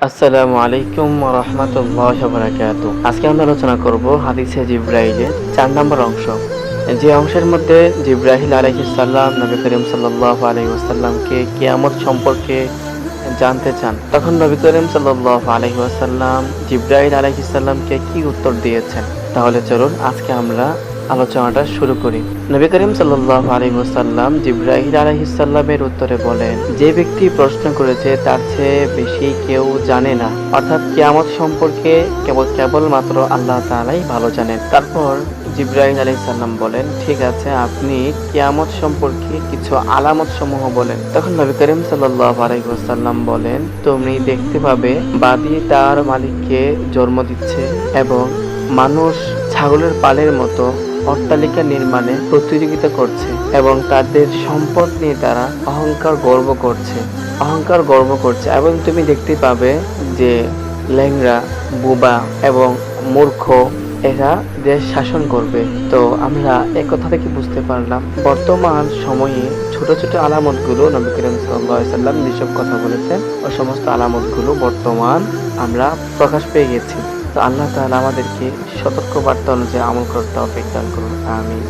আসসালামু আলাইকুম ওয়া রাহমাতুল্লাহি ওয়া বারাকাতুহু। আজকে আমরা আলোচনা করব হাদিসে জিবরাইলের ৪ নম্বর অংশ। যে অংশের মধ্যে জিবরাইল আলাইহিস সালাম নবী করিম সাল্লাল্লাহু আলাইহি ওয়াসাল্লামকে কিয়ামত সম্পর্কে জানতে চান। তখন নবী করিম সাল্লাল্লাহু আলাইহি ওয়াসাল্লাম জিবরাইল আলাইহিস সালামকে কি উত্তর দিয়েছেন? তাহলে চলুন আজকে আমরা আলোচনাটা শুরু করি। নবী করিম সাল্লাল্লাহু আলাইহি ওয়াসাল্লাম জিবরাইল আলাইহিস সালামের উত্তরে বলেন, যে ব্যক্তি প্রশ্ন করেছে তার চেয়ে বেশি কেউ জানে না। অর্থাৎ কিয়ামত সম্পর্কে কেবলমাত্র আল্লাহ তাআলাই ভালো জানেন। তারপর জিবরাইল আলাইহিস সালাম বলেন, ঠিক আছে, আপনি কিয়ামত সম্পর্কে কিছু আলামত সমূহ বলেন। তখন নবী করিম সাল্লাল্লাহু আলাইহি ওয়াসাল্লাম বলেন, তুমি দেখতে পাবে বাদী তার মালিককে জন্ম দিচ্ছে এবং মানুষ ছাগলের পালের মতো অট্টালিকা নির্মাণে প্রতিযোগিতা করছে এবং তাদের সম্পদ নিয়ে তারা অহংকার গর্ব করছে এবং তুমি দেখতে পাবে যে ল্যাংড়া, বোবা এবং মূর্খ এরা দেশ শাসন করবে। তো আমরা একথা থেকে বুঝতে পারলাম বর্তমান সময়ে ছোট ছোট আলামতগুলো নবী করিম সাল্লাল্লাহু আলাইহি ওয়াসাল্লাম যেসব কথা বলেছেন ওই সমস্ত আলামতগুলো বর্তমান আমরা প্রকাশ পেয়ে গেছি। তো আল্লাহ তাআলা আমাদেরকে সতর্ক বার্তা অনুযায়ী আমল করতে তৌফিক দান করুন। আমিন।